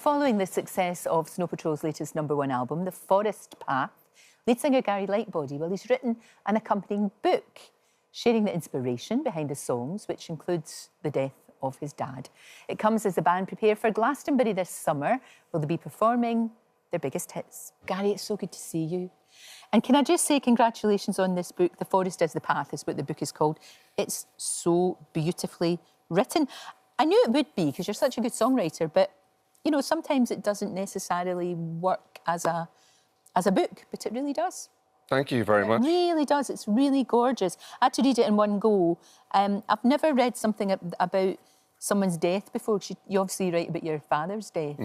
following the success of Snow Patrol's latest #1 album, The Forest Path, lead singer Gary Lightbody, well, he's written an accompanying book sharing the inspiration behind the songs, which includes the death of his dad. It comes as the band prepare for Glastonbury this summer, where they'll be performing their biggest hits. Gary, it's so good to see you. And can I just say congratulations on this book. The Forest is the Path is what the book is called. It's so beautifully written. I knew it would be, because you're such a good songwriter, but, you know, sometimes it doesn't necessarily work as a book, but it really does. Thank you very much. It really does. It's really gorgeous. I had to read it in one go. I've never read something about someone's death before. You obviously write about your father's death.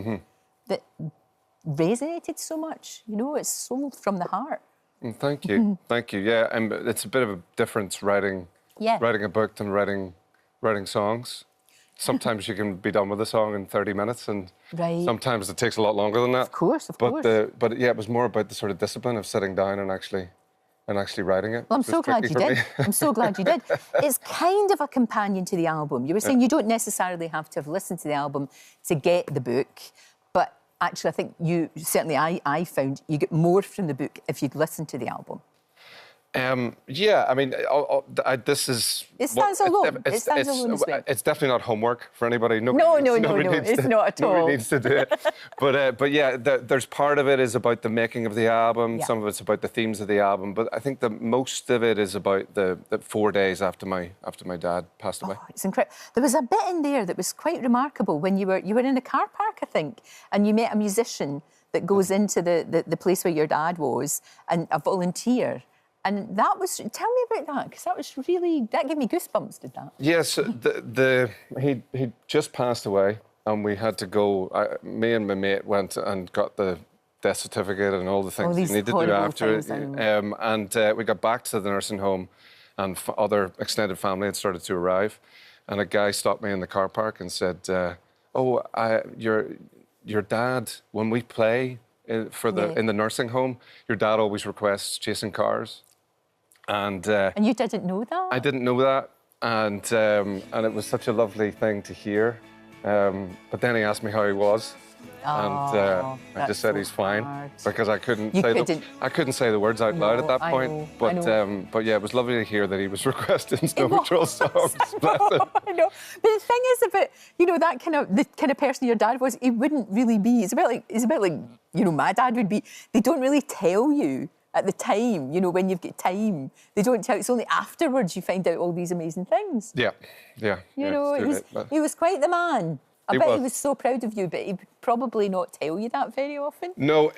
That resonated so much. You know, it's so from the heart. Thank you. Thank you. Yeah, and it's a bit of a difference writing a book than writing songs. Sometimes you can be done with a song in 30 minutes, and sometimes it takes a lot longer than that. Of course. But yeah, it was more about the sort of discipline of sitting down and actually writing it. Well, I'm so glad you did. I'm so glad you did. It's kind of a companion to the album. You were saying you don't necessarily have to have listened to the album to get the book, but actually I think I found you get more from the book if you'd listened to the album. Yeah, I mean, this is... It stands alone. It stands alone as well. It's definitely not homework for anybody. No, it's not at all. Nobody needs to do it. But yeah, there's part of it is about the making of the album. Some of it's about the themes of the album. But I think the most of it is about the 4 days after my dad passed away. Oh, it's incredible. There was a bit in there that was quite remarkable when you were in a car park, I think, and you met a musician that goes into the place where your dad was, and a volunteer. And that was... Tell me about that, because that was really... That gave me goosebumps, did that? Yes, he just passed away, and we had to go... me and my mate went and got the death certificate and all the things you need to do after it. And we got back to the nursing home, and other extended family had started to arrive. And a guy stopped me in the car park and said, your dad, when we play in the nursing home, your dad always requests Chasing Cars. And you didn't know that? I didn't know that, and it was such a lovely thing to hear. But then he asked me how he was, and I just said he's fine, because I couldn't say the words out loud at that point. But yeah, it was lovely to hear that he was requesting Snow Patrol songs. I know. But the thing is about, you know, the kind of person your dad was, he wouldn't really be. It's a bit like, you know, my dad would be. They don't really tell you at the time, you know, when you've got time. They don't tell you. It's only afterwards you find out all these amazing things. Yeah. You know, he was quite the man. I bet he was so proud of you, but he'd probably not tell you that very often. No,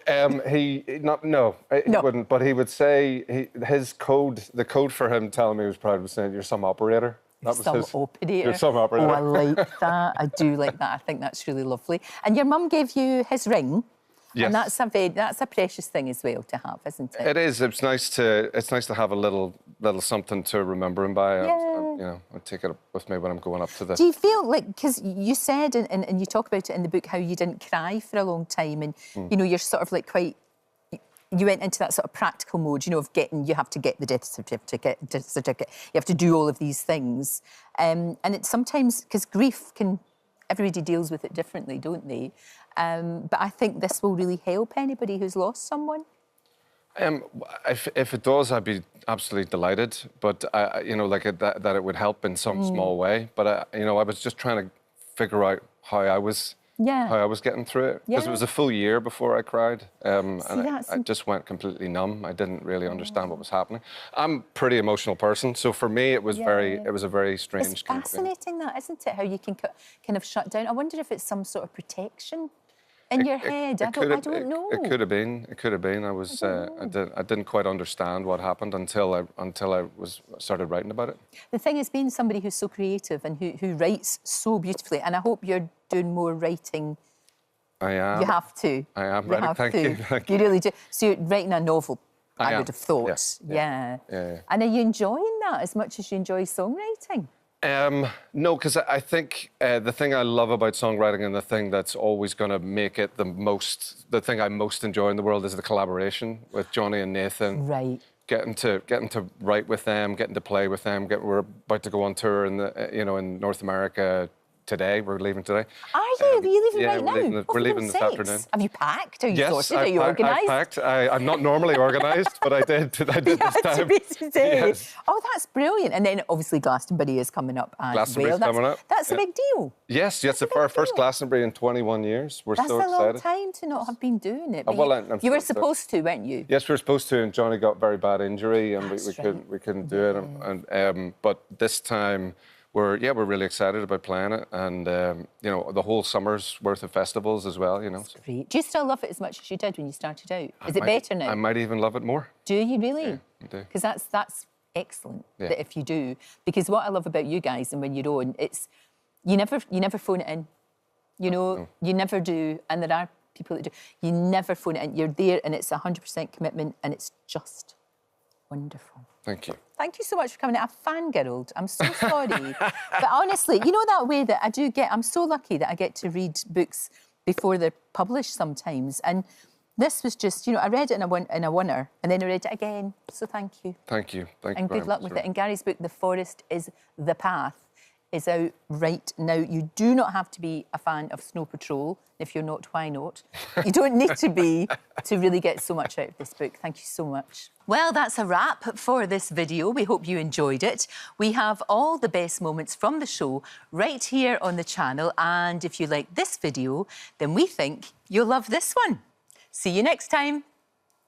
he wouldn't. But he would say the code for him telling me he was proud was saying, "You're some operator." You're some operator. You're some operator. Oh, I like that. I do like that. I think that's really lovely. And your mum gave you his ring. Yes. And that's a precious thing as well to have, isn't it? It is. It's nice to have a little something to remember him by. You know, I take it with me when I'm going up to the... Do you feel like, because you said, and you talk about it in the book, how you didn't cry for a long time, and, you know, you're sort of like quite... You went into that sort of practical mode, you know, of you have to get the death certificate, you have to do all of these things. And it's sometimes, because grief can... Everybody deals with it differently, don't they? But I think this will really help anybody who's lost someone. If it does, I'd be absolutely delighted. But you know, like that it would help in some small way. But you know, I was just trying to figure out how I was getting through it, because it was a full year before I cried, and I just went completely numb. I didn't really understand what was happening. I'm a pretty emotional person, so for me it was a very strange. It's fascinating, that, isn't it? How you can kind of shut down. I wonder if it's some sort of protection in your head. I don't know. It could have been. It could have been. I didn't quite understand what happened until I started writing about it. The thing is, being somebody who's so creative and who writes so beautifully, and I hope you're doing more writing. I am. You have to. I am writing. Thank you. You really do. So you're writing a novel. I would have thought. Yeah. And are you enjoying that as much as you enjoy songwriting? No, because I think the thing I love about songwriting, and the thing that's always going to make it the thing I most enjoy in the world, is the collaboration with Johnny and Nathan. Right. Getting to write with them, getting to play with them. We're about to go on tour in in North America today. We're leaving today. Are you? Are you leaving yeah, right now? We're leaving this afternoon. Have you packed? Are you Yes, sorted? Are you organised? I've packed. I'm not normally organised, but I did this time. Today. Yes. Oh, that's brilliant. And then obviously Glastonbury is coming up as Glastonbury's well. coming up. That's a big deal. Yes, it's our first Glastonbury in 21 years. We're so excited. That's a long time to not have been doing it. Oh, well, you were supposed to, weren't you? Yes, we were supposed to, and Johnny got a very bad injury, and we couldn't do it. And but this time we're really excited about playing it, and you know, the whole summer's worth of festivals as well. You know, great. Do you still love it as much as you did when you started out? Is it better now? I might even love it more. Do you really? Yeah, I do. Because that's excellent. That if you do, because what I love about you guys and when you're on, it's you never phone it in. You know, you never do, and there are people that do. You never phone it in. You're there, and it's 100% commitment, and it's just wonderful. Thank you. Thank you so much for coming. I fangirled. I'm so sorry. But honestly, you know that way that I do get, I'm so lucky that I get to read books before they're published sometimes. And this was just, you know, I read it in a winner, and then I read it again. So thank you. Thank you. Thank you. And good luck with it. And Gary's book, The Forest is the Path, is out right now. You do not have to be a fan of Snow Patrol. If you're not, why not? You don't need to be to really get so much out of this book. Thank you so much. Well, that's a wrap for this video. We hope you enjoyed it. We have all the best moments from the show right here on the channel. And if you like this video, then we think you'll love this one. See you next time.